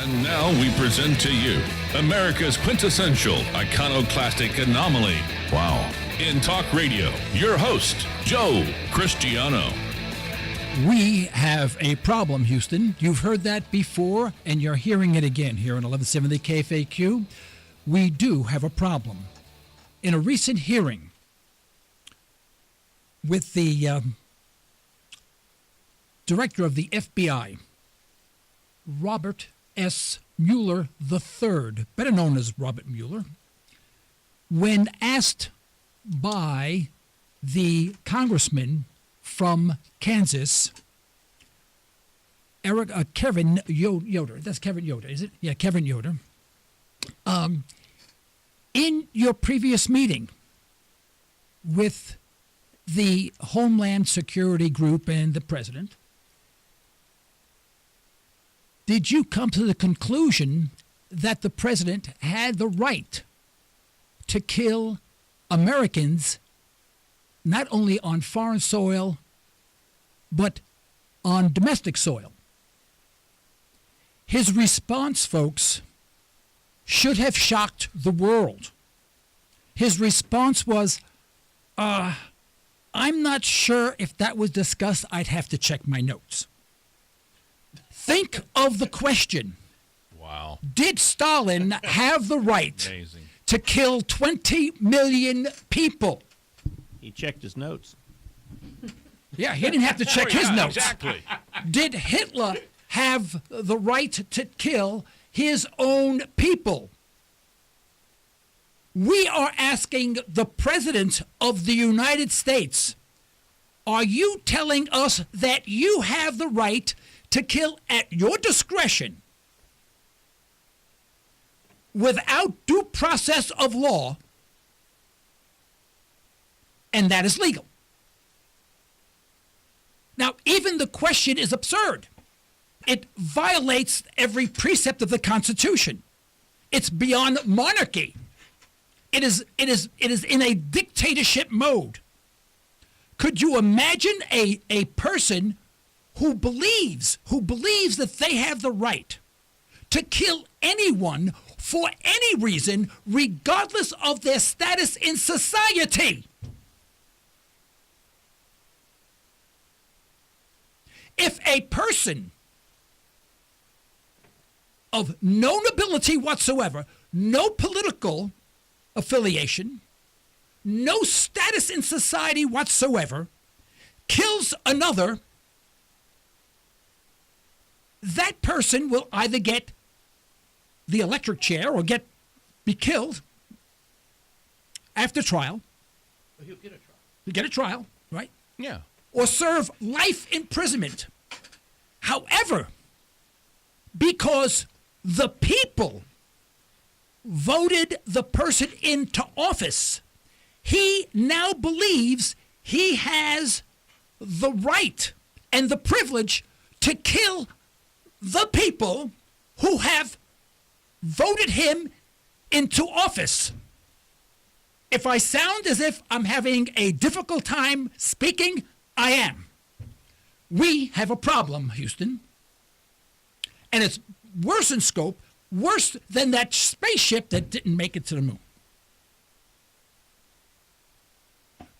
And now we present to you America's quintessential iconoclastic anomaly. Wow. In talk radio, your host, Joe Cristiano. We have a problem, Houston. You've heard that before, and you're hearing it again here on 1170 KFAQ. We do have a problem. In a recent hearing with the director of the FBI, Robert S. Mueller III, better known as Robert Mueller, when asked by the congressman from Kansas, Kevin Yoder. That's Kevin Yoder, is it? Yeah, Kevin Yoder. In your previous meeting with the Homeland Security Group and the president, did you come to the conclusion that the president had the right to kill Americans not only on foreign soil, but on domestic soil? His response, folks, should have shocked the world. His response was, I'm not sure if that was discussed. I'd have to check my notes. Think of the question. Wow. Did Stalin have the right Amazing. to kill 20 million people? He checked his notes. Yeah, he didn't have to check his notes. Exactly. Did Hitler have the right to kill his own people? We are asking the President of the United States, are you telling us that you have the right to kill at your discretion without due process of law, and that is legal? Now, even the question is absurd. It violates every precept of the Constitution. It's beyond monarchy. It is in a dictatorship mode. Could you imagine a person who believes that they have the right to kill anyone for any reason, regardless of their status in society? If a person of no nobility whatsoever, no political affiliation, no status in society whatsoever, kills another, that person will either get the electric chair or be killed after trial. Well, he'll get a trial. He'll get a trial, right? Yeah. Or serve life imprisonment. However, because the people voted the person into office, he now believes he has the right and the privilege to kill the people who have voted him into office. If I sound as if I'm having a difficult time speaking, I am. We have a problem, Houston. And it's worse in scope, worse than that spaceship that didn't make it to the moon.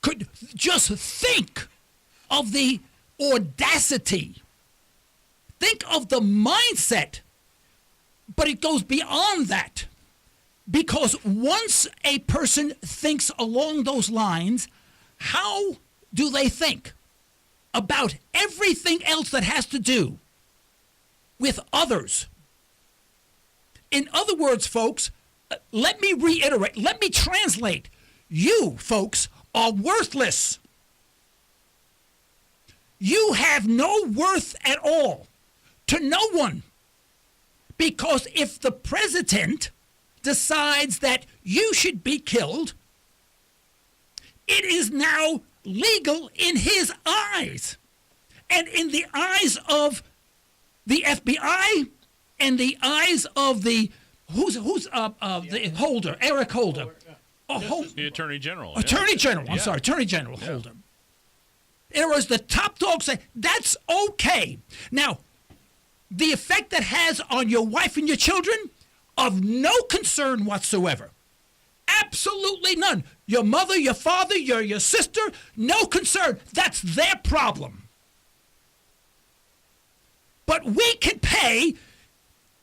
Could just think of the audacity. Think of the mindset. But it goes beyond that. Because once a person thinks along those lines, how do they think about everything else that has to do with others? In other words, folks, let me reiterate, let me translate. You, folks, are worthless. You have no worth at all to no one. Because if the president decides that you should be killed, it is now legal in his eyes and in the eyes of the FBI and the eyes of the the Holder, Eric Holder. The Attorney General. Attorney General. I'm sorry, Attorney General Holder. In other words, the top dogs say that's okay. Now, the effect that has on your wife and your children, of no concern whatsoever. Absolutely none. Your mother, your father, your sister, no concern. That's their problem. But we can pay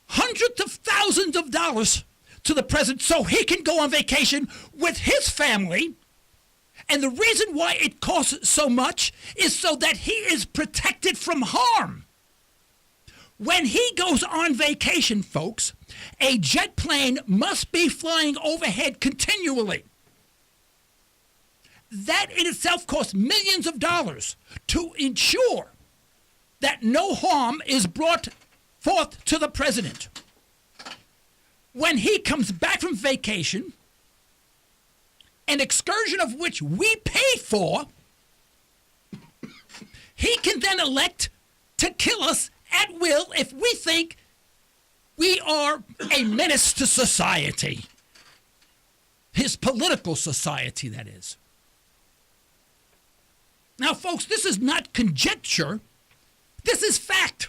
hundreds of thousands of dollars to the president so he can go on vacation with his family. And the reason why it costs so much is so that he is protected from harm. When he goes on vacation, folks, a jet plane must be flying overhead continually. That in itself costs millions of dollars to ensure that no harm is brought forth to the president. When he comes back from vacation, an excursion of which we pay for, he can then elect to kill us at will if we think we are a menace to society. His political society, that is. Now, folks, this is not conjecture. This is fact.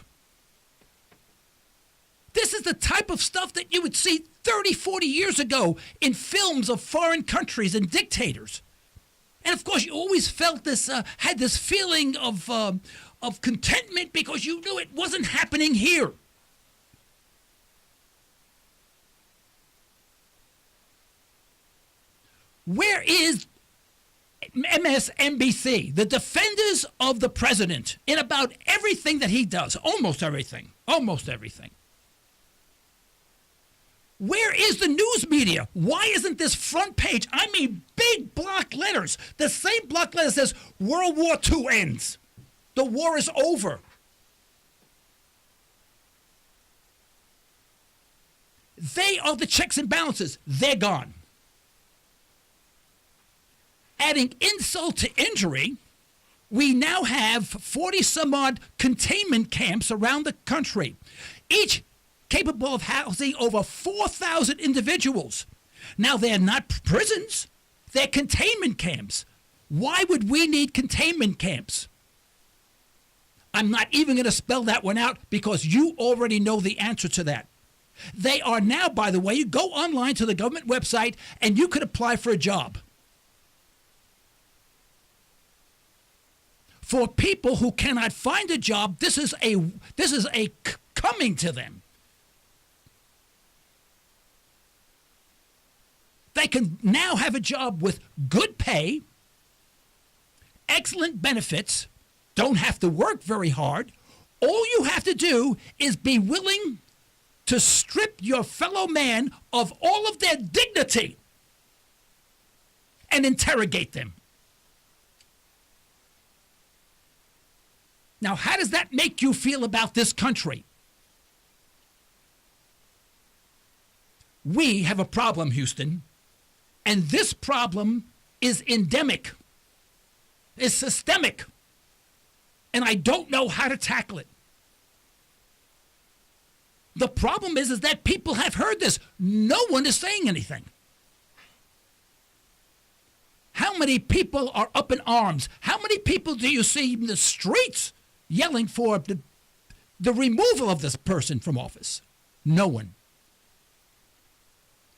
This is the type of stuff that you would see 30, 40 years ago in films of foreign countries and dictators. And, of course, you always felt this, had this feeling of contentment because you knew it wasn't happening here. Where is MSNBC, the defenders of the president in about everything that he does? Almost everything. Almost everything. Where is the news media? Why isn't this front page? I mean, big block letters. The same block letter says World War II ends. The war is over. They are the checks and balances. They're gone. Adding insult to injury, we now have 40-some-odd containment camps around the country, each capable of housing over 4,000 individuals. Now, they're not prisons. They're containment camps. Why would we need containment camps? I'm not even going to spell that one out because you already know the answer to that. They are now, by the way, you go online to the government website and you could apply for a job. For people who cannot find a job, this is a coming to them. They can now have a job with good pay, excellent benefits, don't have to work very hard. All you have to do is be willing to strip your fellow man of all of their dignity and interrogate them. Now, how does that make you feel about this country? We have a problem, Houston, and this problem is endemic, is systemic, and I don't know how to tackle it. The problem is that people have heard this. No one is saying anything. How many people are up in arms? How many people do you see in the streets yelling for the removal of this person from office? No one.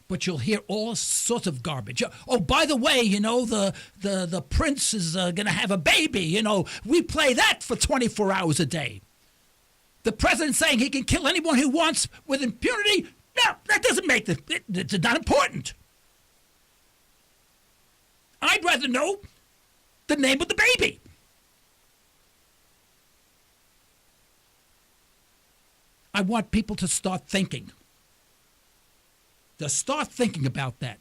But you'll hear all sorts of garbage. Oh, by the way, you know, the prince is going to have a baby. You know, we play that for 24 hours a day. The president saying he can kill anyone he wants with impunity. No, that doesn't make it's not important. I'd rather know the name of the baby. I want people to start thinking. To start thinking about that.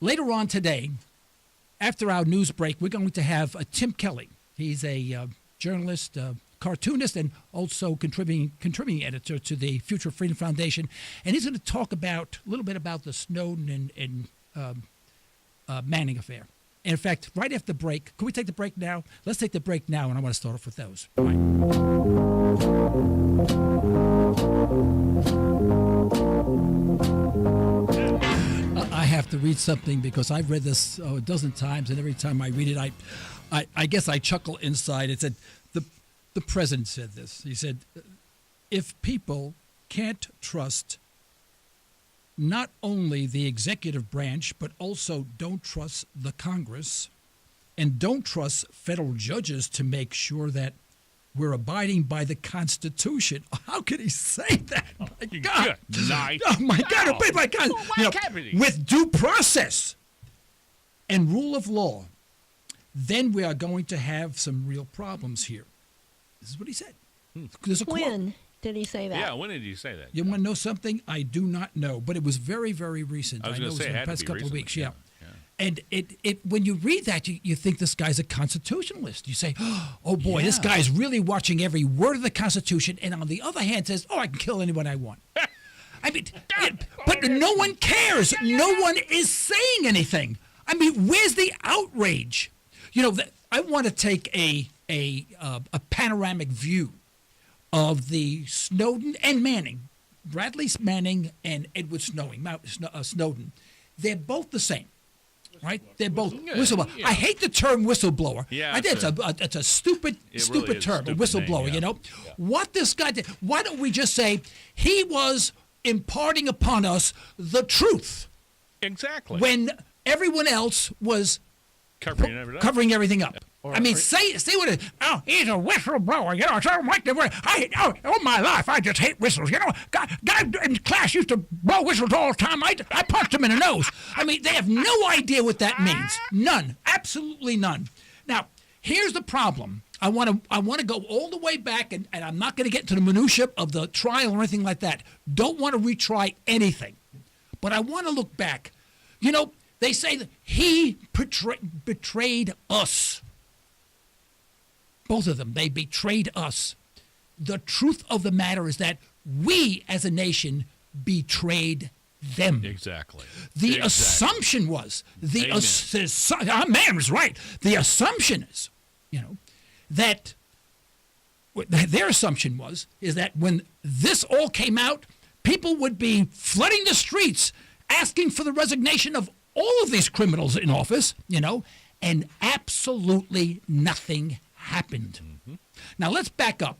Later on today, after our news break, we're going to have Tim Kelley. He's a journalist, cartoonist, and also contributing editor to the Future Freedom Foundation. And he's going to talk a little bit about the Snowden and Manning affair. And in fact, right after the break, can we take the break now? Let's take the break now, and I want to start off with those. I have to read something because I've read this a dozen times, and every time I read it, I guess I chuckle inside. It said, the president said this. He said, if people can't trust not only the executive branch, but also don't trust the Congress and don't trust federal judges to make sure that we're abiding by the Constitution. How could he say that? My God. Good night. Oh, my God. No. Oh, my God. Well, You know, happening? with due process and rule of law, then we are going to have some real problems here. This is what he said. There's a quote. When did he say that? Yeah, when did you say that? You want to know something? I do not know, but it was very, very recent. I was know going it to say in it the had to past be couple of recently. weeks. Yeah. And it when you read that, you think this guy's a constitutionalist. You say, oh, boy, this guy's really watching every word of the Constitution. And on the other hand says, I can kill anyone I want. I mean, but no one cares. No one is saying anything. I mean, where's the outrage? You know, I want to take a panoramic view of the Snowden and Manning, Bradley Manning and Edward Snowden. They're both the same, right? They're both whistleblower. Yeah. I hate the term whistleblower. Yeah, I think it's a stupid really is term, a stupid whistleblower. name, yeah. You know what this guy did? Why don't we just say he was imparting upon us the truth Exactly. when everyone else was Covering everything up. Say what it is. Oh, he's a whistleblower. You know, I don't like the word. All my life, I just hate whistles. You know, guy in class used to blow whistles all the time. I punched him in the nose. I mean, they have no idea what that means. None. Absolutely none. Now, here's the problem. I want to go all the way back, and I'm not going to get into the minutia of the trial or anything like that. Don't want to retry anything. But I want to look back. You know, they say that he betrayed us. Both of them, they betrayed us. The truth of the matter is that we as a nation betrayed them. Exactly. The assumption was, our man was right. The assumption is, that their assumption is that when this all came out, people would be flooding the streets asking for the resignation of all of these criminals in office, and absolutely nothing happened. Mm-hmm. Now let's back up.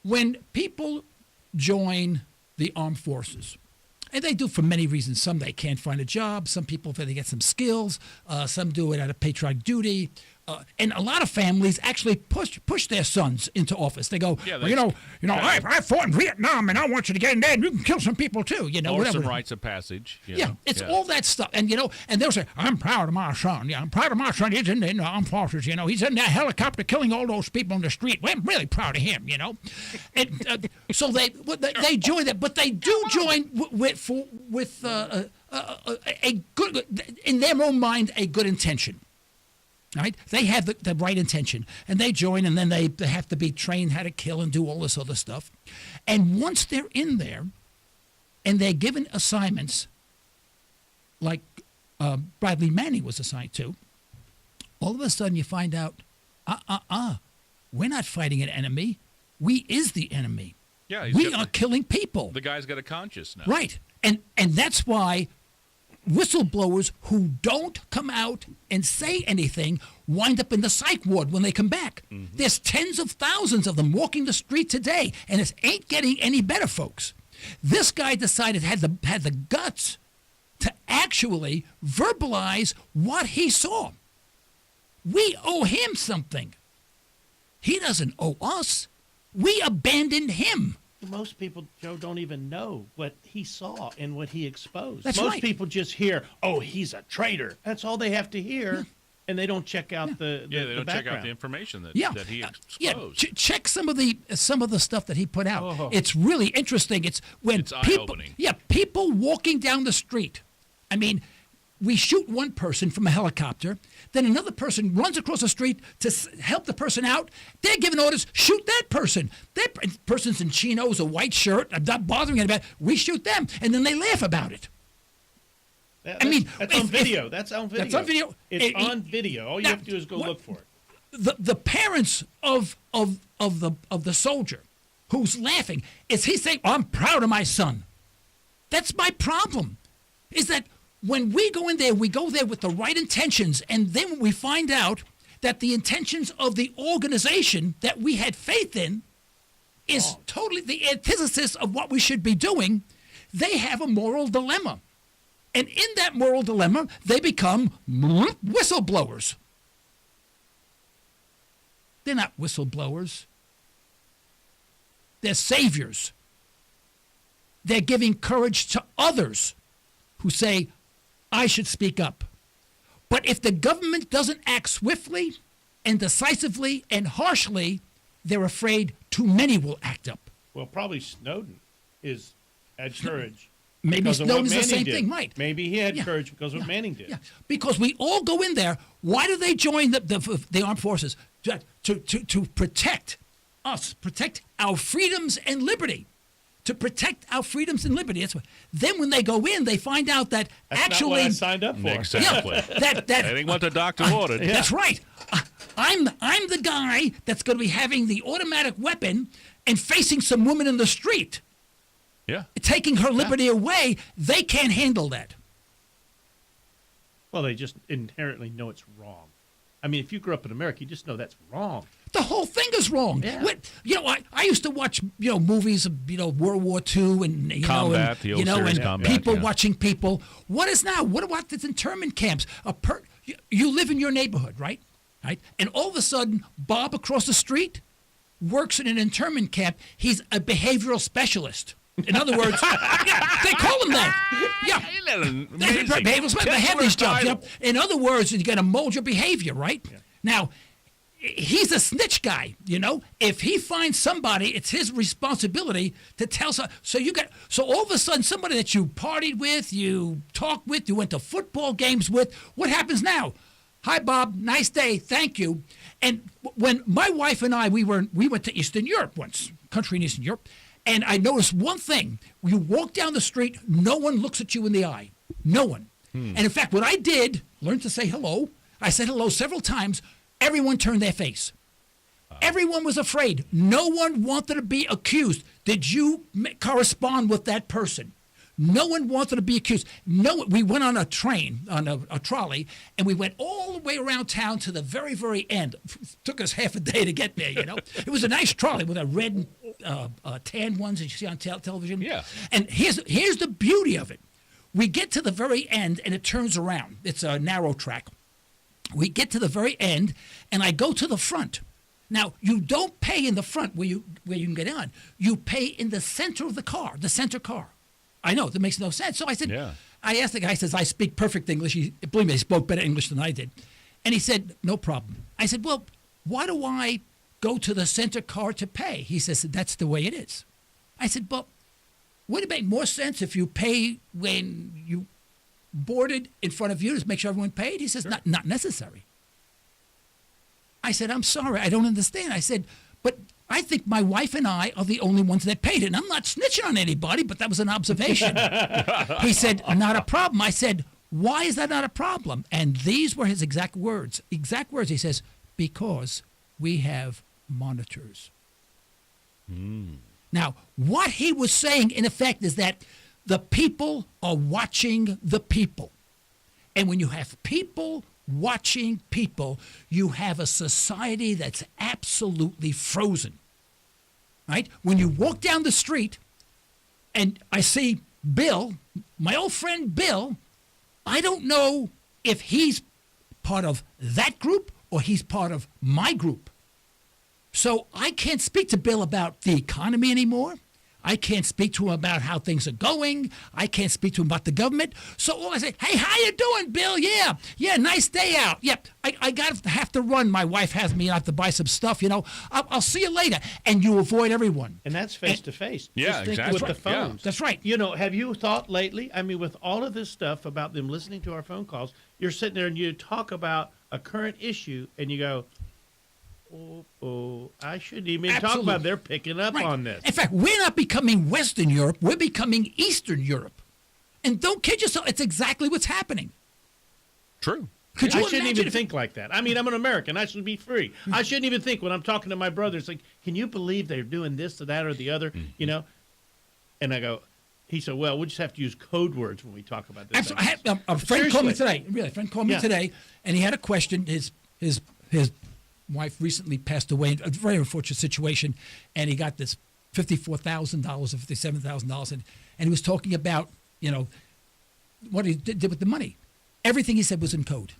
When people join the armed forces, and they do for many reasons. Some they can't find a job. Some people they get some skills. Some do it out of patriotic duty. And a lot of families actually push their sons into office. They go, I fought in Vietnam, and I want you to get in there, and you can kill some people too. Or whatever. some rites of passage. It's all that stuff. And and they'll say, I'm proud of my son. Yeah, I'm proud of my son. He's in the armed forces. He's in that helicopter killing all those people on the street. Well, I'm really proud of him. And so they join that, but they do join with a good, in their own mind, a good intention. Right? They have the right intention, and they join, and then they have to be trained how to kill and do all this other stuff. And once they're in there, and they're given assignments, like Bradley Manning was assigned to, all of a sudden you find out, we're not fighting an enemy. We is the enemy. Yeah, we are killing people. The guy's got a conscience now. Right. And that's why whistleblowers who don't come out and say anything wind up in the psych ward when they come back. Mm-hmm. There's tens of thousands of them walking the street today, and it ain't getting any better, folks. This guy decided had the guts to actually verbalize what he saw. We owe him something. He doesn't owe us. We abandoned him. Most people, Joe, don't even know what he saw and what he exposed. That's Most right. people just hear, "Oh, he's a traitor." That's all they have to hear, and they don't check out the they don't check background. out the information that he exposed. Check some of the stuff that he put out. Oh. It's really interesting. It's eye-opening. People walking down the street. I mean, we shoot one person from a helicopter, then another person runs across the street to help the person out. They're giving orders, shoot that person. That person's in chinos, a white shirt, I'm not bothering anybody. We shoot them, and then they laugh about it. That's on video. That's on video. That's on video. It's on video. All you have to do is go look for it. The parents of the soldier who's laughing, is he saying, I'm proud of my son? That's my problem, is that when we go in there, we go there with the right intentions, and then we find out that the intentions of the organization that we had faith in is totally the antithesis of what we should be doing, they have a moral dilemma. And in that moral dilemma, they become whistleblowers. They're not whistleblowers. They're saviors. They're giving courage to others who say, I should speak up. But if the government doesn't act swiftly and decisively and harshly, they're afraid too many will act up. Well, probably Snowden had courage. Maybe Snowden's the same thing, right? Maybe he had courage because of what Manning did. Yeah, because we all go in there. Why do they join the armed forces? To protect us, protect our freedoms and liberty. To protect our freedoms and liberty. That's what. Then when they go in, they find out that That's actually not what I signed up for. Exactly. that ain't what the doctor ordered. That's right. I'm the guy that's going to be having the automatic weapon and facing some woman in the street. Yeah. Taking her liberty away. They can't handle that. Well, they just inherently know it's wrong. I mean, if you grew up in America, you just know that's wrong. The whole thing is wrong. Yeah. I used to watch movies of World War II and Combat, the old series Combat, people yeah. watching people. What is now? What about the internment camps? You live in your neighborhood, right? Right, and all of a sudden, Bob across the street works in an internment camp. He's a behavioral specialist. In other words, they call him that. Yeah, behavioral specialist. They have these jobs. In other words, you got to mold your behavior, right? Yeah. Now, he's a snitch guy. If he finds somebody, it's his responsibility to tell. So all of a sudden, somebody that you partied with, you talked with, you went to football games with, what happens now? Hi, Bob. Nice day. Thank you. And when my wife and I, we went to Eastern Europe once, country in Eastern Europe, and I noticed one thing. You walk down the street, no one looks at you in the eye. No one. And in fact, what I did, learned to say hello. I said hello several times. Everyone turned their face. Everyone was afraid. No one wanted to be accused. Did you correspond with that person? No one wanted to be accused. We went on a train, on a trolley, and we went all the way around town to the very, very end. It took us half a day to get there, It was a nice trolley with a red and tan ones that you see on television. Yeah. And here's the beauty of it. We get to the very end, and it turns around. It's a narrow track. We get to the very end, and I go to the front. Now, you don't pay in the front where you can get on. You pay in the center of the car, the center car. I know, that makes no sense. So I said, I asked the guy, he says, I speak perfect English. Believe me, he spoke better English than I did. And he said, no problem. I said, well, why do I go to the center car to pay? He says, that's the way it is. I said, well, would it make more sense if you pay when you boarded in front of you to make sure everyone paid? He says, not necessary. I said, I'm sorry, I don't understand. I said, but I think my wife and I are the only ones that paid it. And I'm not snitching on anybody, but that was an observation. He said, not a problem. I said, why is that not a problem? And these were his exact words. Exact words. He says, because we have monitors. Now, what he was saying, in effect, is that the people are watching the people. And when you have people watching people, you have a society that's absolutely frozen. Right? When you walk down the street and I see Bill, my old friend Bill, I don't know if he's part of that group or he's part of my group. So I can't speak to Bill about the economy anymore. I can't speak to him about how things are going. I can't speak to him about the government. So all I say, hey, how you doing, Bill? Yeah, nice day out. Yep, I have to run. My wife has me. I have to buy some stuff, I'll see you later. And you avoid everyone. And that's face-to-face. Yeah, Just think exactly. with the phones. Yeah, that's right. Have you thought lately, with all of this stuff about them listening to our phone calls, you're sitting there and you talk about a current issue and you go, I shouldn't even talk about it. They're picking up on this. In fact, we're not becoming Western Europe. We're becoming Eastern Europe. And don't kid yourself. It's exactly what's happening. True. Could you I shouldn't even think like that. I'm an American. I should be free. I shouldn't even think when I'm talking to my brother. It's like, can you believe they're doing this or that or the other? And I go, he said, well, we'll just have to use code words when we talk about this. Absolutely. I had a friend called me today. Really, a friend called me today, and he had a question. His his wife recently passed away in a very unfortunate situation, and he got this $54,000 or $57,000, and he was talking about, what he did with the money. Everything he said was in code.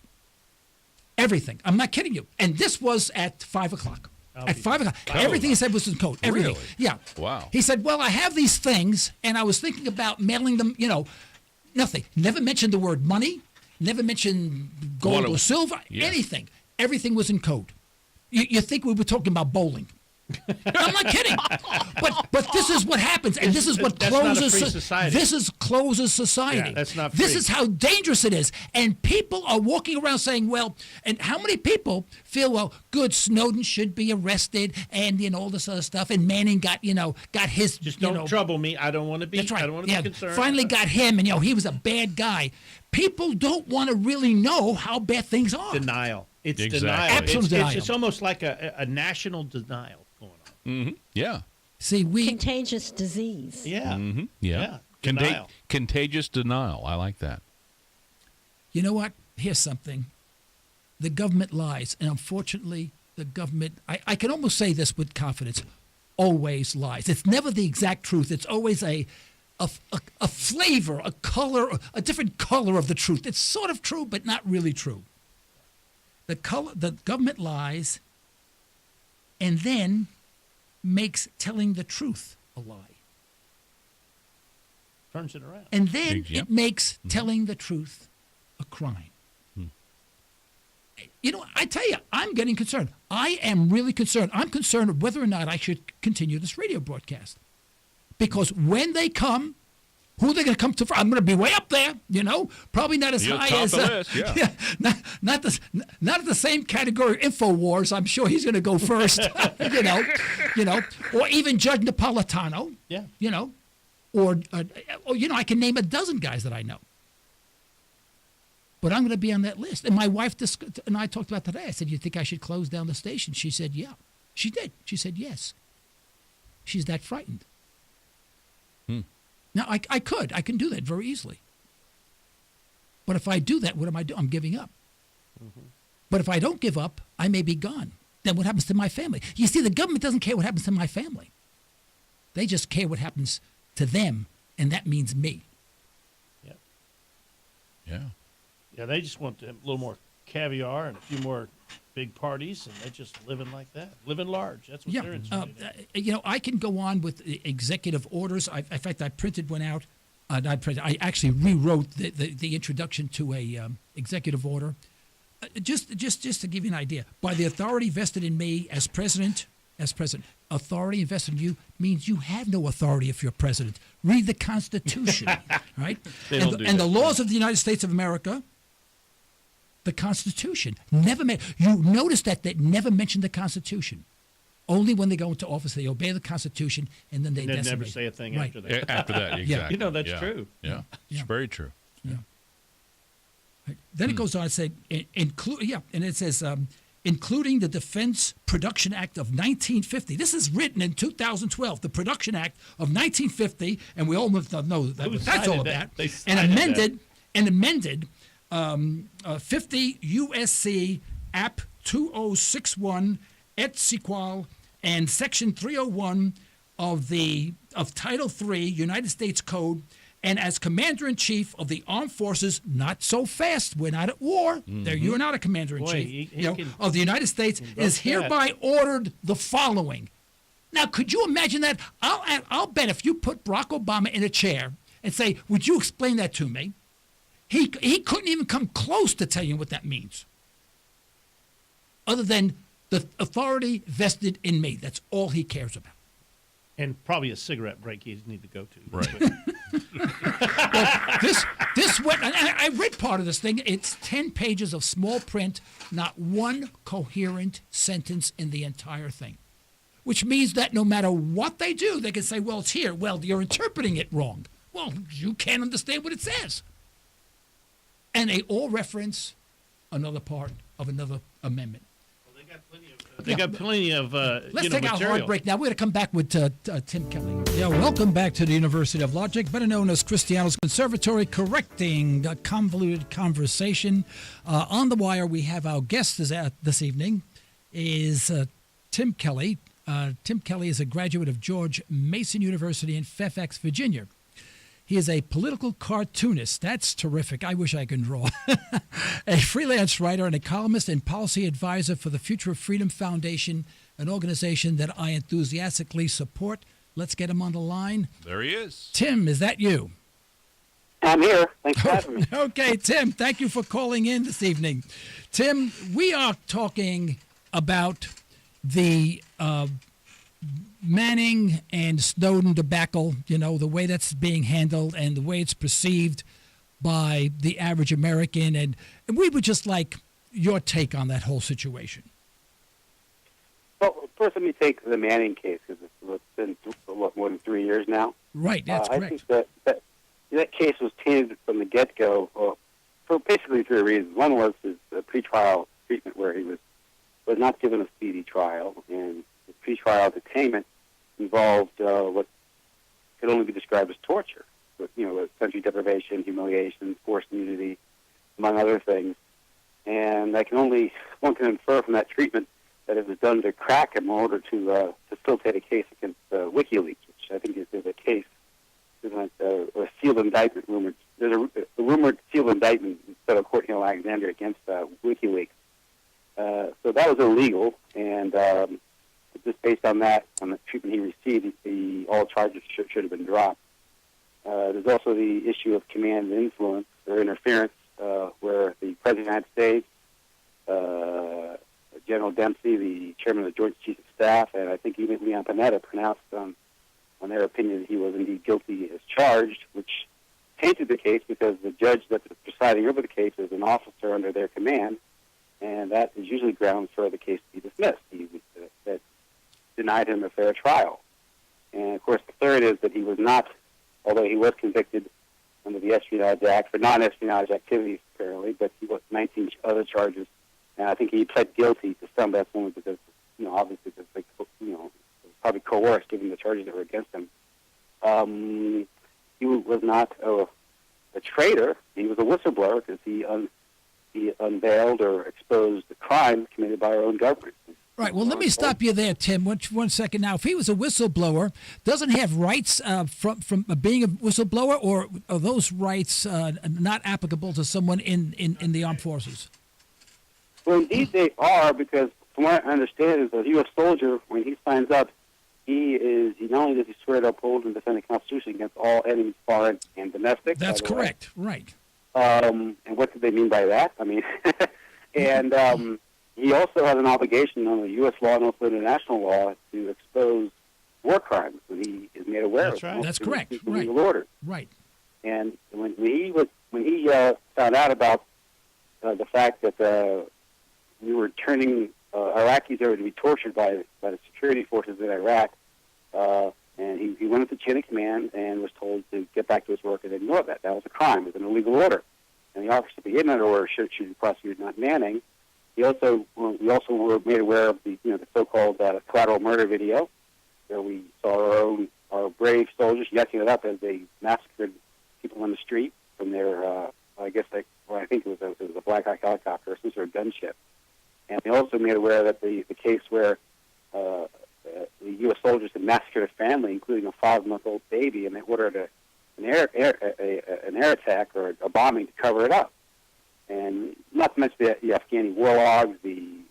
Everything. I'm not kidding you. And this was at 5 o'clock. At 5 o'clock. Everything he said was in code. Everything. Really? Yeah. Wow. He said, well, I have these things, and I was thinking about mailing them, nothing. Never mentioned the word money. Never mentioned gold or silver. Yeah. Anything. Everything was in code. You think we were talking about bowling. I'm not kidding. But this is what happens, and this is what closes society. This closes society. Yeah, that's not free. This is how dangerous it is. And people are walking around saying, well, and how many people feel, well, good, Snowden should be arrested, and all this other stuff, and Manning got his. Just don't trouble me. I don't want to be. That's right. I don't want to be concerned. Finally got him, and he was a bad guy. People don't want to really know how bad things are. Denial. It's Exactly. denial. Absolute denial. It's almost like a national denial going on. Mm-hmm. Yeah. See, contagious disease. Yeah. Mm-hmm. Yeah. Denial. Contagious denial. I like that. You know what? Here's something. The government lies, and unfortunately, the government, I can almost say this with confidence, always lies. It's never the exact truth. It's always a flavor, a color, a different color of the truth. It's sort of true, but not really true. The government lies and then makes telling the truth a lie. Turns it around. And then it makes telling the truth a crime. I tell you, I'm getting concerned. I am really concerned. I'm concerned whether or not I should continue this radio broadcast. Because when they come, who are they going to come to? I'm going to be way up there, probably not as high as list, yeah. not at the same category of InfoWars. I'm sure he's going to go first, or even Judge Napolitano, or I can name a dozen guys that I know. But I'm going to be on that list. And my wife and I talked about today. I said, "You think I should close down the station?" She said, "Yeah." She did. She said, "Yes." She's that frightened. Now, I can do that very easily. But if I do that, what am I doing? I'm giving up. Mm-hmm. But if I don't give up, I may be gone. Then what happens to my family? You see, the government doesn't care what happens to my family. They just care what happens to them, and that means me. Yeah. Yeah. Yeah, they just want a little more caviar and a few more big parties, and they're just living like that, living large. That's what they're into. I can go on with executive orders. In fact, I printed one out. I actually rewrote the introduction to a executive order, just to give you an idea. By the authority vested in me as president, authority invested in you means you have no authority if you're president. Read the Constitution, right? And the laws of the United States of America. The Constitution never you notice that they never mention the Constitution. Only when they go into office, they obey the Constitution, and then they decimate. Never say a thing after that. After that, exactly. That's true. Yeah, it's very true. Yeah. Right. Then it goes on to say, and it says, including the Defense Production Act of 1950. This is written in 2012, the Production Act of 1950, and we all know what that's all about. And amended 50 U.S.C. App 2061 et sequel and Section 301 of Title III United States Code, and as Commander-in-Chief of the Armed Forces, not so fast, we're not at war. Mm-hmm. You're not a Commander-in-Chief. Of the United States is hereby ordered the following. Now, could you imagine that? I'll bet if you put Barack Obama in a chair and say, "Would you explain that to me?" He couldn't even come close to telling you what that means. Other than the authority vested in me. That's all he cares about. And probably a cigarette break he need to go to. Right. Well, this went, I read part of this thing. It's 10 pages of small print, not one coherent sentence in the entire thing. Which means that no matter what they do, they can say, well, it's here. Well, you're interpreting it wrong. Well, you can't understand what it says. And they all reference another part of another amendment. They got plenty of Let's take material. our hard break now. We're going to come back with Tim Kelley. Yeah, welcome back to the University of Logic, better known as Cristiano's Conservatory, correcting a convoluted conversation. On the wire, we have our guest this evening is Tim Kelley. Tim Kelley is a graduate of George Mason University in Fairfax, Virginia. He is a political cartoonist. That's terrific. I wish I could draw. A freelance writer and a columnist and policy advisor for the Future of Freedom Foundation, an organization that I enthusiastically support. Let's get him on the line. There he is. Tim, is that you? I'm here. Thanks for having me. Okay, Tim, thank you for calling in this evening. Tim, we are talking about the Manning and Snowden debacle, the way that's being handled and the way it's perceived by the average American. And we would just like your take on that whole situation. Well, first let me take the Manning case, because it's been more than 3 years now. Right, that's correct. I think that case was tainted from the get-go for basically 3 reasons. One was his pretrial treatment, where he was not given a speedy trial, and the pretrial detainment involved what could only be described as torture, with sensory deprivation, humiliation, forced nudity, among other things. And one can infer from that treatment that it was done to crack him in order to facilitate a case against WikiLeaks, which I think is a case, a sealed indictment rumored. There's a rumored sealed indictment in federal court in Alexandria against WikiLeaks. So that was illegal, and just based on that, on the treatment he received, all charges should have been dropped. There's also the issue of command and influence or interference, where the President of the United States, General Dempsey, the Chairman of the Joint Chiefs of Staff, and I think even Leon Panetta pronounced on their opinion that he was indeed guilty as charged, which tainted the case because the judge that's presiding over the case is an officer under their command, and that is usually grounds for the case to be dismissed. That denied him a fair trial. And, of course, the third is that he was not, although he was convicted under the Espionage Act for non-espionage activities, apparently, but he was 19 other charges. And I think he pled guilty to some, but that's only because, obviously, probably coerced given the charges that were against him. He was not a traitor. He was a whistleblower because he unveiled or exposed the crimes committed by our own government. Right. Well, let me stop you there, Tim. One second now. If he was a whistleblower, doesn't he have rights from being a whistleblower, or are those rights not applicable to someone in the armed forces? Well, indeed they are, because from what I understand is that a U.S. soldier, when he signs up, he not only does he swear to uphold and defend the Constitution against all enemies, foreign and domestic. That's correct. Right. And what do they mean by that? I mean, and he also has an obligation under U.S. law and also international law to expose war crimes when he is made aware of them. That's correct. Right. Order. Right. And when he found out about the fact that we were turning Iraqis over to be tortured by the security forces in Iraq, and he went up to chain of command and was told to get back to his work and ignore that. That was a crime. It was an illegal order. And the officer that gave that order should be prosecuted, not Manning. We also were made aware of the so-called collateral murder video, where we saw our brave soldiers yucking it up as they massacred people on the street from their I think it was a Black Hawk helicopter or some sort of gunship. And we also made aware that the case where the U.S. soldiers had massacred a family, including a 5-month-old baby, and they ordered an air attack or a bombing to cover it up. And not to mention the Afghani war logs,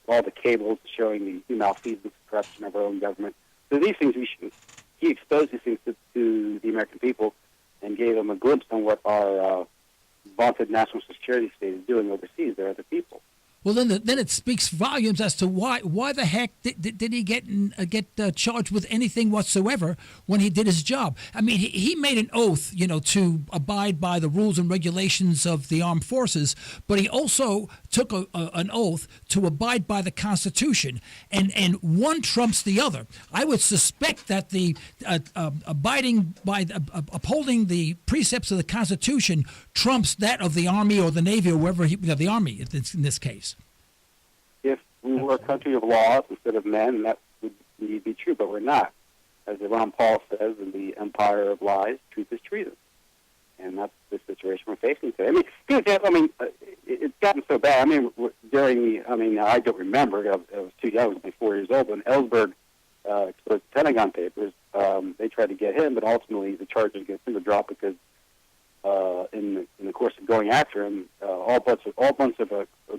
all the cables showing the malfeasance and corruption of our own government. So these things, he exposed these things to the American people and gave them a glimpse on what our vaunted national security state is doing overseas. There are other people. Well, then it speaks volumes as to why the heck did he get charged with anything whatsoever when he did his job? I mean, he made an oath, to abide by the rules and regulations of the armed forces, but he also took an oath to abide by the Constitution, and one trumps the other. I would suspect that the upholding the precepts of the Constitution trumps that of the Army or the Navy or wherever the Army in this case. we were a country of laws instead of men, and that would indeed be true, but we're not. As Ron Paul says in the Empire of Lies, truth is treason. And that's the situation we're facing today. I mean, for example, it's gotten so bad. I mean, I don't remember. I was too young. I was only 4 years old when Ellsberg exposed the Pentagon Papers. They tried to get him, but ultimately the charges against him were dropped because in the course of going after him, all bunch of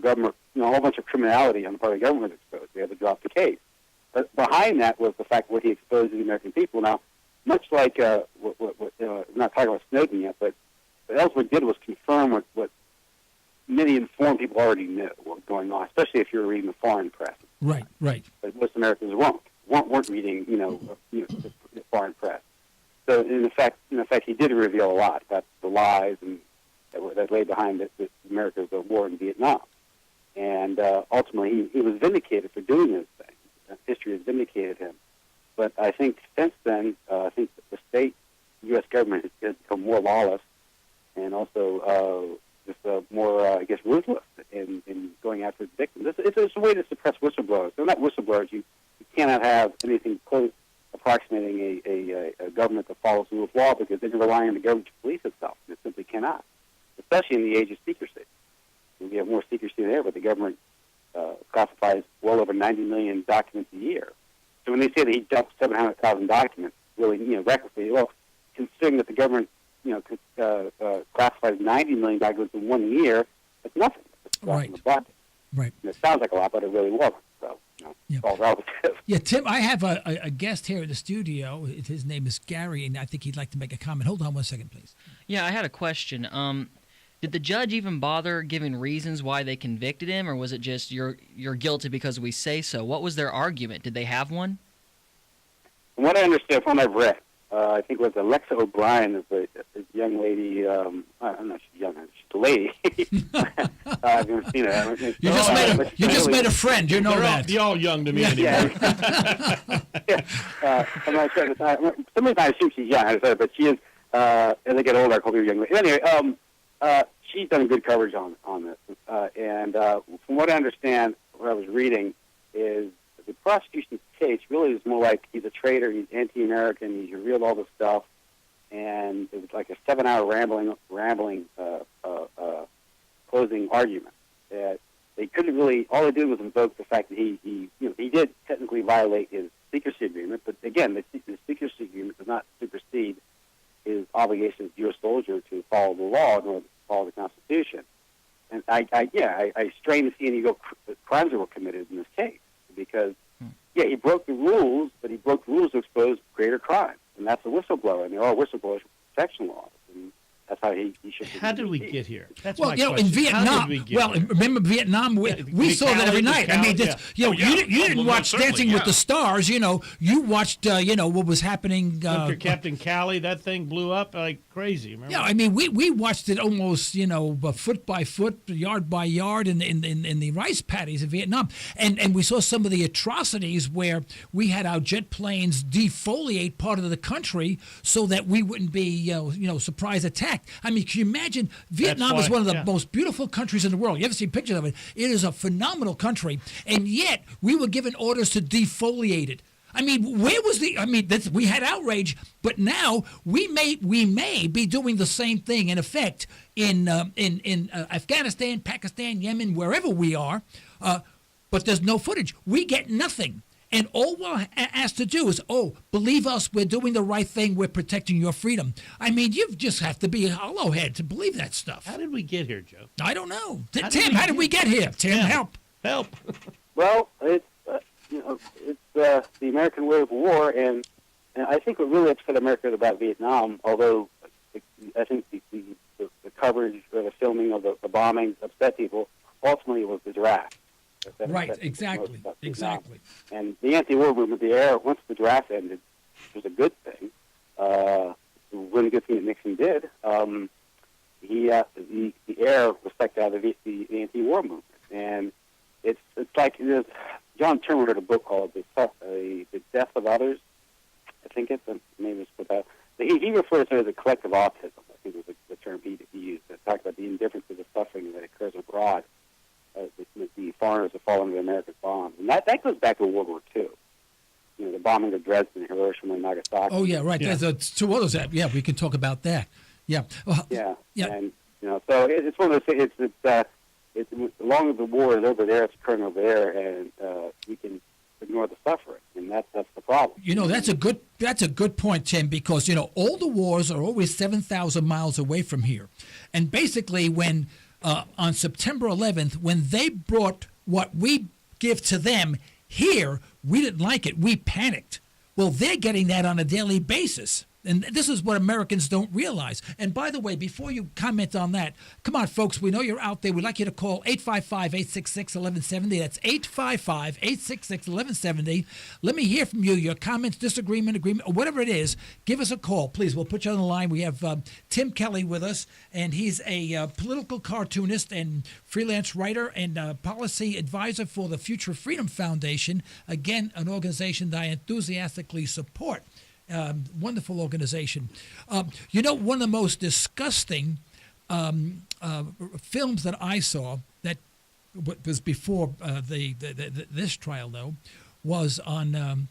government, a whole bunch of criminality on the part of the government was exposed. They had to drop the case. But behind that was the fact what he exposed to the American people. Now, much like I'm not talking about Snowden yet, but what Ellsberg did was confirm what many informed people already knew what was going on, especially if you were reading the foreign press. Right. But most Americans weren't reading, the foreign press. So in effect, he did reveal a lot about the lies and that lay behind America's war in Vietnam. And ultimately, he was vindicated for doing those things. History has vindicated him. But I think since then, I think the U.S. government has become more lawless and also just more, ruthless in going after the victims. It's a way to suppress whistleblowers. They're not whistleblowers. You cannot have anything close approximating a government that follows the rule of law because they're relying on the government to police itself. It simply cannot, especially in the age of secrecy. We have more secrecy there, but the government classifies well over 90 million documents a year. So when they say that he dumped 700,000 documents, really, recklessly, well, considering that the government, classifies 90 million documents in 1 year, that's nothing. It's Right. Right. And it sounds like a lot, but it really wasn't. So, it's all relative. Yeah, Tim, I have a guest here in the studio. His name is Gary, and I think he'd like to make a comment. Hold on 1 second, please. Yeah, I had a question. Did the judge even bother giving reasons why they convicted him, or was it just you're guilty because we say so? What was their argument? Did they have one? From what I understand, from what I've read, I think it was Alexa O'Brien is a young lady. I'm not she's young. She's a lady. I've never seen her. You just made a friend. You know that. You're all young to me anyway. I'm not sure. Sometimes I assume she's young, but she is. As I get older, I call her young lady. Anyway, she's done good coverage on this. And from what I understand, what I was reading, is the prosecution's case really is more like he's a traitor, he's anti-American, he's revealed all this stuff, and it was like a 7-hour rambling closing argument. They couldn't really, all they did was invoke the fact that he did technically violate his secrecy agreement, but again, the secrecy agreement does not supersede his obligation as a U.S. soldier to follow the law and follow the Constitution. And I strain to see any crimes that were committed in this case because, he broke the rules, but he broke the rules to expose greater crimes, and that's a whistleblower, and there are whistleblower protection laws, and that's how he should. How did we get here? That's well, my in question. Vietnam. Remember Vietnam? We saw that every night. I mean, you didn't watch Dancing with the Stars. You watched. What was happening. After Captain Cali, that thing blew up like crazy. Remember? Yeah, I mean, we watched it almost, foot by foot, yard by yard in the rice paddies of Vietnam, and we saw some of the atrocities where we had our jet planes defoliate part of the country so that we wouldn't be, surprise attacked. I mean, can you imagine? Vietnam is one of the most beautiful countries in the world. You ever see pictures of it? It is a phenomenal country, and yet we were given orders to defoliate it. I mean, where was we had outrage, but now we may be doing the same thing in effect in Afghanistan, Pakistan, Yemen, wherever we are, but there's no footage. We get nothing. And all we're asked to do is, believe us, we're doing the right thing, we're protecting your freedom. I mean, you just have to be a hollowhead to believe that stuff. How did we get here, Joe? I don't know. Tim, how did we get here? Tim, help. Well, it's the American way of war, and I think what really upset America about Vietnam, although I think the coverage or the filming of the bombings upset people, ultimately it was the draft. Right, exactly. And the anti-war movement, once the draft ended, was a good thing. Really good thing that Nixon did. The air was sucked out of the anti-war movement, and it's like John Turner wrote a book called The Death of Others. I think it's the name is without. He refers to it as a collective autism. I think was the term he used to talk about the indifference to the suffering that occurs abroad the foreigners that fall under America's bombs. And that goes back to World War II. You know, the bombing of Dresden, Hiroshima, and Nagasaki. Oh, yeah, right. Yeah. There's two others. Yeah, we can talk about that. Yeah. Yeah. Yeah. And, you know, so it's one of those things. It's as long as the war is over there, it's occurring over there, and we can ignore the suffering, and that's the problem. You know, that's a good point, Tim, because, you know, all the wars are always 7,000 miles away from here. And basically when on September 11th, when they brought what we give to them here, we didn't like it. We panicked. Well, they're getting that on a daily basis. And this is what Americans don't realize. And by the way, before you comment on that, come on, folks, we know you're out there. We'd like you to call 855-866-1170. That's 855-866-1170. Let me hear from you, your comments, disagreement, agreement, or whatever it is. Give us a call, please. We'll put you on the line. We have Tim Kelley with us, and he's a political cartoonist and freelance writer and policy advisor for the Future Freedom Foundation, again, an organization that I enthusiastically support. Wonderful organization. You know, one of the most disgusting films that I saw that was before this trial, though, was on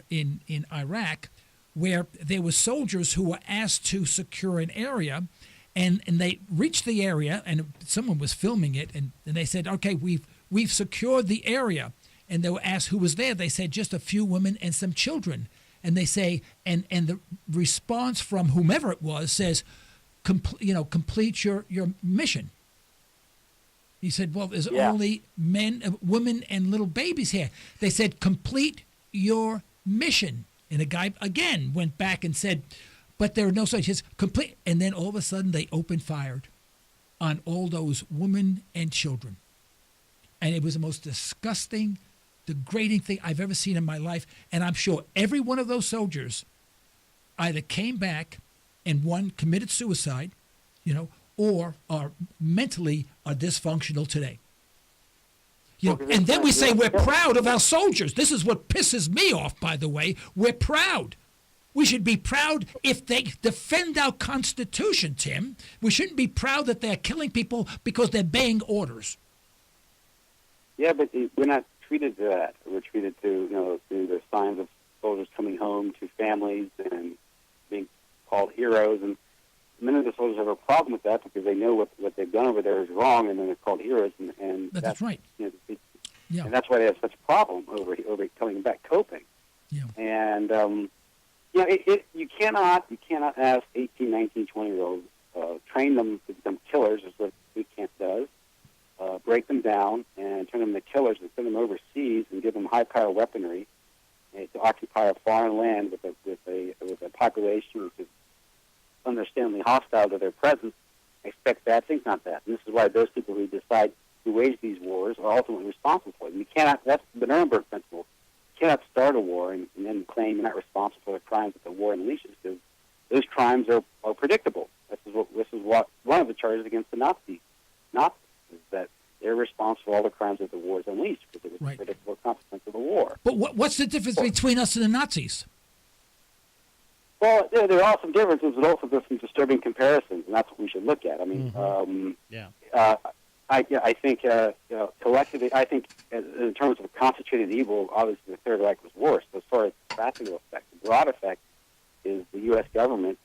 in Iraq, where there were soldiers who were asked to secure an area, and they reached the area, and someone was filming it, and they said, "Okay, we've secured the area," and they were asked who was there. They said just a few women and some children. And they say, and the response from whomever it was says, complete your mission. He said, well, there's only men, women, and little babies here. They said, complete your mission. And the guy, again, went back and said, but there are no such. He says, complete. And then all of a sudden, they opened fire on all those women and children. And it was the most disgusting, degrading thing I've ever seen in my life, and I'm sure every one of those soldiers either came back and one committed suicide, you know, or are mentally dysfunctional today. You know, and then we say we're proud of our soldiers. This is what pisses me off, by the way. We're proud. We should be proud if they defend our Constitution, Tim. We shouldn't be proud that they're killing people because they're obeying orders. Yeah, but we're not treated to that. We're treated to, through the signs of soldiers coming home to families and being called heroes. And many of the soldiers have a problem with that because they know what they've done over there is wrong, and then they're called heroes. And that's right. And that's why they have such a problem over coming back, coping. Yeah. And you cannot ask 18, 19, 20-year-olds, train them to become killers, is what boot camp does. Break them down and turn them into killers and send them overseas and give them high-power weaponry to occupy a foreign land with a population which is understandably hostile to their presence. Expect bad things, not that. And this is why those people who decide to wage these wars are ultimately responsible for them. You cannot. That's the Nuremberg principle. You cannot start a war and then claim you're not responsible for the crimes that the war unleashes, because those crimes are predictable. This is what one of the charges against the Nazis is that they're responsible for all the crimes that the war has unleashed, because it was a predictable consequence of the war. But what's the difference between us and the Nazis? Well, there are some differences, but also there's some disturbing comparisons, and that's what we should look at. I mean, I think collectively, I think in terms of concentrated evil, obviously the Third Reich was worse. But as far as the practical effect, the broad effect is the U.S. government,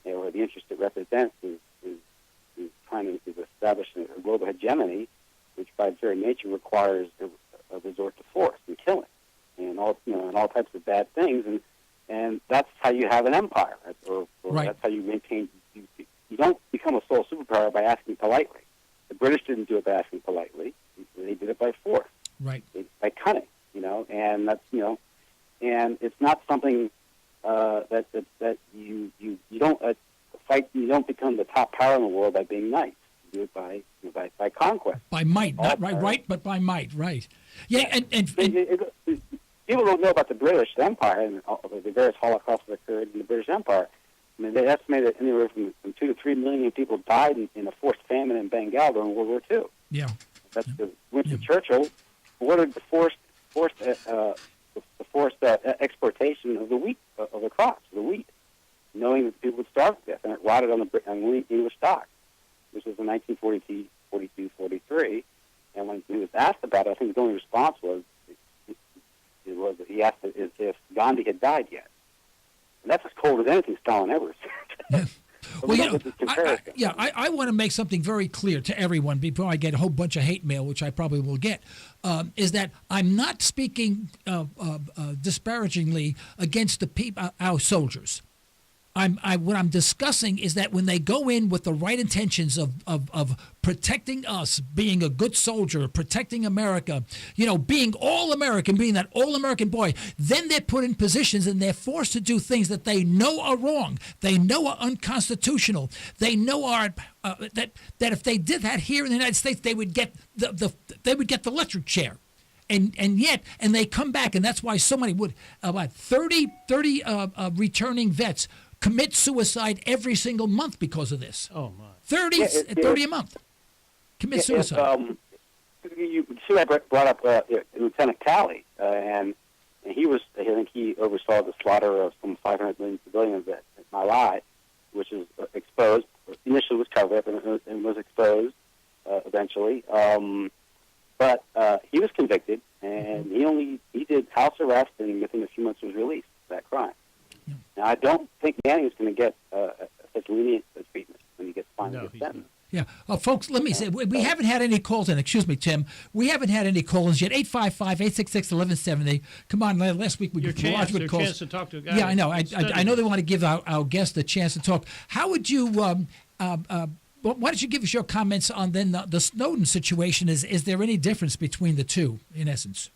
or the interest it represents, is trying to establish a global hegemony, which by its very nature requires a resort to force and killing, and all types of bad things, and that's how you have an empire, or that's how you maintain. You don't become a sole superpower by asking politely. The British didn't do it by asking politely; they did it by force, by cunning, and that's and it's not something that you don't fight. You don't become the top power in the world by being nice. You do it by conquest, by might, not right, but by might, right? Yeah, and people don't know about the British Empire and the various Holocausts that occurred in the British Empire. I mean, they estimate that anywhere from 2 to 3 million people died in a forced famine in Bengal during World War II. Yeah, that's because Winston Churchill ordered the forced exportation of the wheat, of the crops, the wheat, knowing that people would starve to death, and it rotted on the English dock. This was in 1942, 43, And when he was asked about it, I think the only response was he asked if Gandhi had died yet. And that's as cold as anything Stalin ever said. Well, I want to make something very clear to everyone before I get a whole bunch of hate mail, which I probably will get, is that I'm not speaking disparagingly against the people, our soldiers. What I'm discussing is that when they go in with the right intentions of protecting us, being a good soldier, protecting America, being all-American, being that all-American boy, then they're put in positions and they're forced to do things that they know are wrong, they know are unconstitutional, they know are that if they did that here in the United States, they would get the electric chair. And yet they come back, and that's why so many would about 30 returning vets commit suicide every single month because of this. Oh my! 30 a month commit suicide. I brought up Lieutenant Kelley, and he was. I think he oversaw the slaughter of some 500 million civilians at My, which is exposed. Initially was covered up and was exposed eventually. But he was convicted, and he did house arrest, and within a few months was released for that crime. Yeah. Now, I don't think Manning is going to get such lenient treatment when he gets finally sentenced. Yeah. Folks, let me say, we haven't had any calls in. Excuse me, Tim. We haven't had any calls yet. 855-866-1170. Come on, last week we got calls. Chance to talk to a guy. Yeah, I know. I know they want to give our guest a chance to talk. How would you... why don't you give us your comments on then the Snowden situation? Is there any difference between the two, in essence?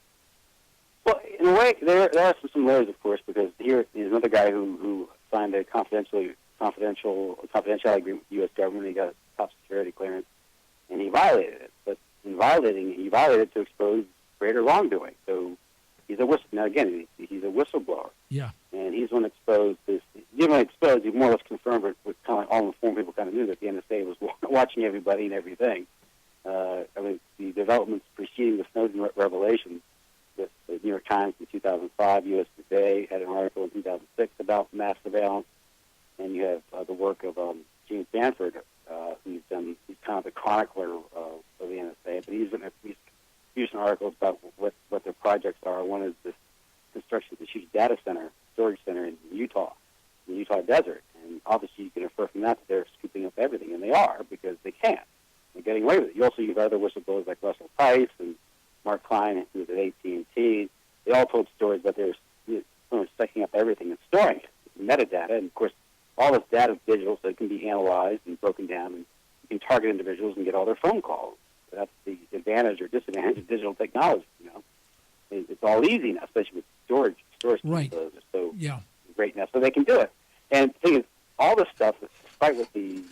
Well, in a way, there are some similarities, of course, because here is another guy who signed a confidentiality agreement with the U.S. government. He got a top security clearance, and he violated it. But in violating it, he violated it to expose greater wrongdoing. So he's a now again, he's a whistleblower. Yeah. And he's one exposed this. He more or less confirmed what kind of all informed people kind of knew that the NSA was watching everybody and everything. The developments preceding the Snowden revelations. The New York Times in 2005, U.S. Today had an article in 2006 about mass surveillance, and you have the work of Gene Stanford, he's kind of the chronicler of the NSA, but he's produced an article about what their projects are. One is this construction of this huge storage center in the Utah desert, and obviously you can infer from that they're scooping up everything, and they are because they can. They're getting away with it. You also have other whistleblowers like Russell Price and Mark Klein, who was at AT&T. They all told stories about they were stacking up everything and storing it, metadata. And, of course, all this data is digital, so it can be analyzed and broken down, and you can target individuals and get all their phone calls. So that's the advantage or disadvantage of digital technology, It's all easy now, especially with storage. Right. Are so great now, so they can do it. And the thing is, all this stuff, despite what the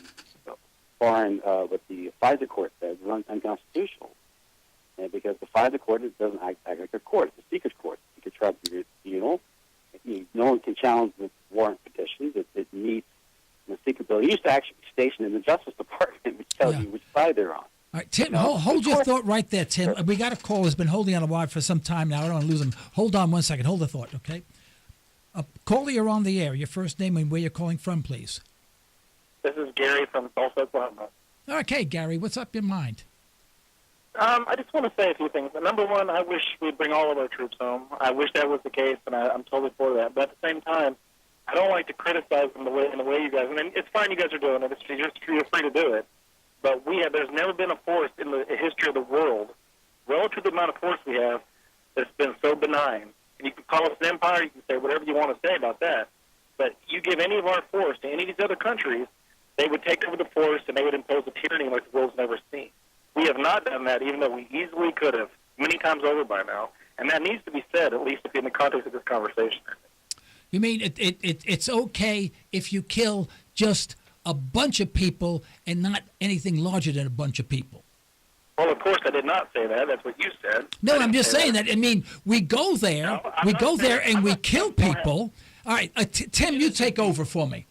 what the FISA court says, is unconstitutional. Because the FISA court doesn't act like a court. It's a secret court. Secret tribunal. No one can challenge the warrant petitions. It meets the secret bill. It used to actually be stationed in the Justice Department, which tells you which side they're on. All right, Tim, hold your thought right there, Tim. Sure. We got a call. Has been holding on a wire for some time now. I don't want to lose him. Hold on 1 second. Hold the thought, okay? Caller, you're on the air. Your first name and where you're calling from, please. This is Gary from Tulsa, Oklahoma. Okay, Gary, what's up your mind? I just want to say a few things. Number one, I wish we'd bring all of our troops home. I wish that was the case, and I'm totally for that. But at the same time, I don't like to criticize them in the way you guys. And it's fine you guys are doing it. You're free to do it. But there's never been a force in the history of the world, relative to the amount of force we have, that's been so benign. And you can call us an empire. You can say whatever you want to say about that. But you give any of our force to any of these other countries, they would take over the force and they would impose a tyranny like the world's never seen. We have not done that, even though we easily could have, many times over by now. And that needs to be said, at least in the context of this conversation. You mean it's okay if you kill just a bunch of people and not anything larger than a bunch of people? Well, of course, I did not say that. That's what you said. No, I'm just saying that. I mean, we go there, and we kill people. All right, Tim, you take over for me.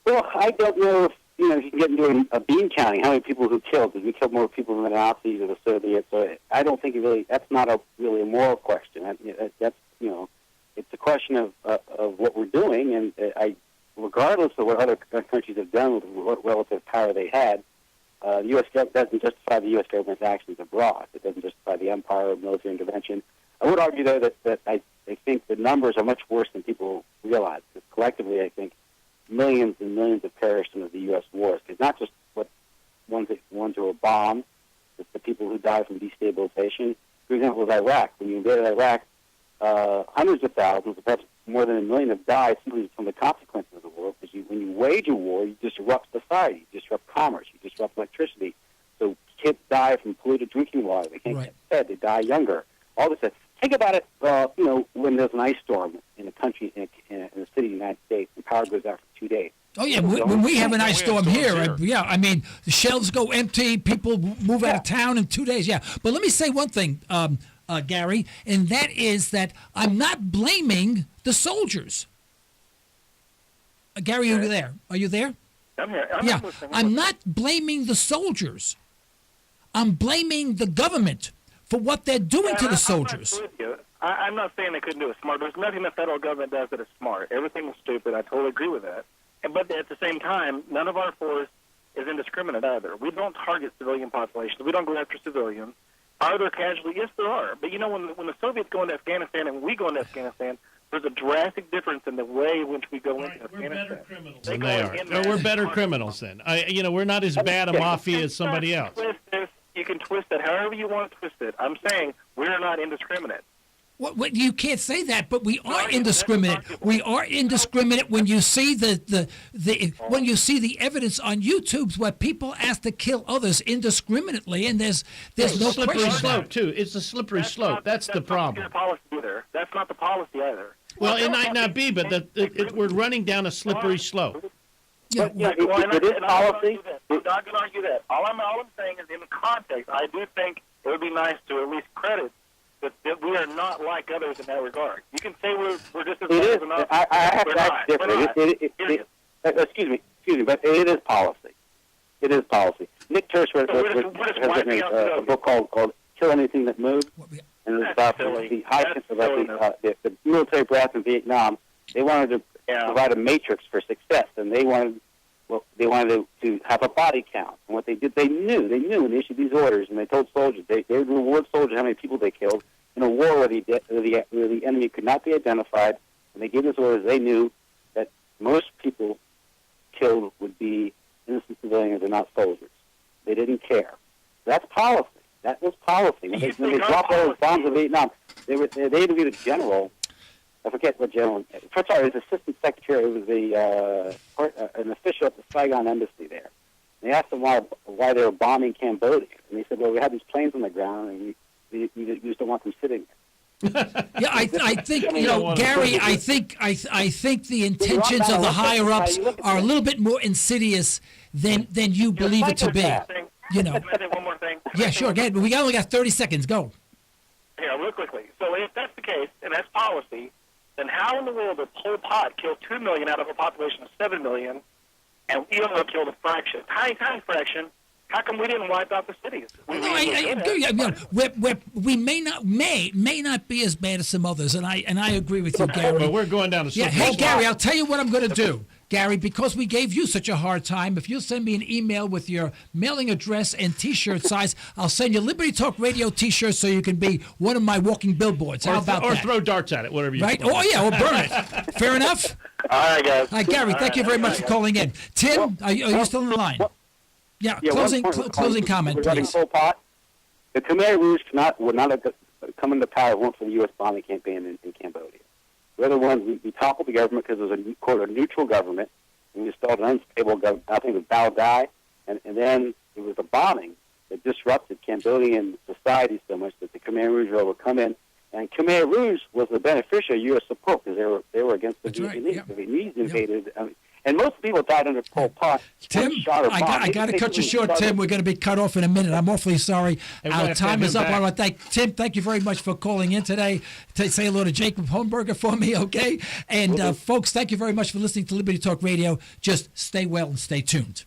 Well, I don't know if you can get into a bean counting, how many people who killed, because we killed more people than the Nazis or the Soviets. So I don't think that's not really a moral question. That's it's a question of what we're doing, and regardless of what other countries have done with what relative power they had, The U.S. doesn't justify the U.S. government's actions abroad. It doesn't justify the empire or military intervention. I would argue, though, that I think the numbers are much worse than people realize. Because collectively, I think millions and millions have perished in the U.S. wars. It's not just ones who were bombed. It's the people who died from destabilization. For example, with Iraq. When you invaded Iraq, hundreds of thousands, perhaps more than 1 million, have died simply from the consequences of the war. Because when you wage a war, you disrupt society, you disrupt commerce, you disrupt electricity. So kids die from polluted drinking water. They can't get fed. They die younger. All this stuff. Think about it. When there's an ice storm in a country, in a city of the United States, and power goes out for 2 days. Oh, yeah, when we have an ice storm here, I mean, the shelves go empty, people move out of town in 2 days, yeah. But let me say one thing, Gary, and that is that I'm not blaming the soldiers. Gary, are you there? Are you there? I'm here. I'm not blaming the soldiers. I'm blaming the government for what they're doing to the soldiers. I'm not saying they couldn't do it smart. There's nothing the federal government does that is smart. Everything is stupid. I totally agree with that. But at the same time, none of our force is indiscriminate either. We don't target civilian populations. We don't go after civilians. Are there casualties? Yes, there are. But, when the Soviets go into Afghanistan and we go into Afghanistan, there's a drastic difference in the way in which we go into Afghanistan. We're better criminals than they are. No, we're better criminals then. We're not as bad a mafia as somebody else. You can twist it however you want to twist it. I'm saying we're not indiscriminate. What you can't say that, but we are indiscriminate. We are indiscriminate when you see when you see the evidence on YouTube where people ask to kill others indiscriminately, and there's no slippery question slope too. It's a slippery slope. That's the problem. Not the policy either. That's not the policy either. Well, it might not be, but we're running down a slippery slope. It is policy. I'm not going to argue that. All I'm saying is in the context, I do think it would be nice to at least credit that we are not like others in that regard. You can say we're just as bad as another. I have to act different. Excuse me, but it is policy. It is policy. Nick Turse has written a book called "Kill Anything That Moves," and it's about the the military brass in Vietnam. They wanted to provide a matrix for success, and they wanted to have a body count. And what they did, they knew when they issued these orders, and they told soldiers they would reward soldiers how many people they killed in a war where the enemy could not be identified. When they gave those orders, they knew that most people killed would be innocent civilians and not soldiers. They didn't care. That's policy. That was policy. When they dropped all those bombs in Vietnam, they interviewed a general. I forget what general. First of all, it was assistant secretary. It was an official at the Saigon embassy there. And they asked them why they were bombing Cambodia, and they said, "Well, we had these planes on the ground, and we just don't want them sitting there." Yeah, I think Gary. I think the intentions of the higher ups are a little bit more insidious than you believe it to be. Can I say one more thing? Yeah, sure. Again, we only got 30 seconds. Go. Yeah, real quickly. So if that's the case, and that's policy, then how in the world did Pol Pot kill 2 million out of a population of 7 million, and we only killed a fraction, tiny fraction? How come we didn't wipe out the cities? We may not be as bad as some others, and I agree with you, Gary. But we're going down the Hey, Gary, I'll tell you what I'm going to do. Gary, because we gave you such a hard time, if you'll send me an email with your mailing address and T-shirt size, I'll send you Liberty Talk Radio T-shirts so you can be one of my walking billboards. How about that? Or throw darts at it, whatever you right? Oh, yeah, or burn it. Fair enough? All right, guys. All right, Gary, thank you very much for calling in. Tim, are you still on the line? Yeah, closing comment, please. Pol Pot, the Khmer Rouge would not have come into power if it weren't for the U.S. bombing campaign in Cambodia. We're the ones, we toppled the government because it was a neutral government, and we installed an unstable government. I think it was Bao Dai, and then it was the bombing that disrupted Cambodian society so much that the Khmer Rouge were able to come in. And Khmer Rouge was the beneficiary of U.S. support because they were against the Vietnamese. Right, yeah. The Vietnamese invaded. And most people died under Pol Pot. Tim, I got to cut you short, Tim. We're going to be cut off in a minute. I'm awfully sorry. Our time is up. I want to thank Tim. Thank you very much for calling in today. Say hello to Jacob Holmberger for me, okay? And folks, thank you very much for listening to Liberty Talk Radio. Just stay well and stay tuned.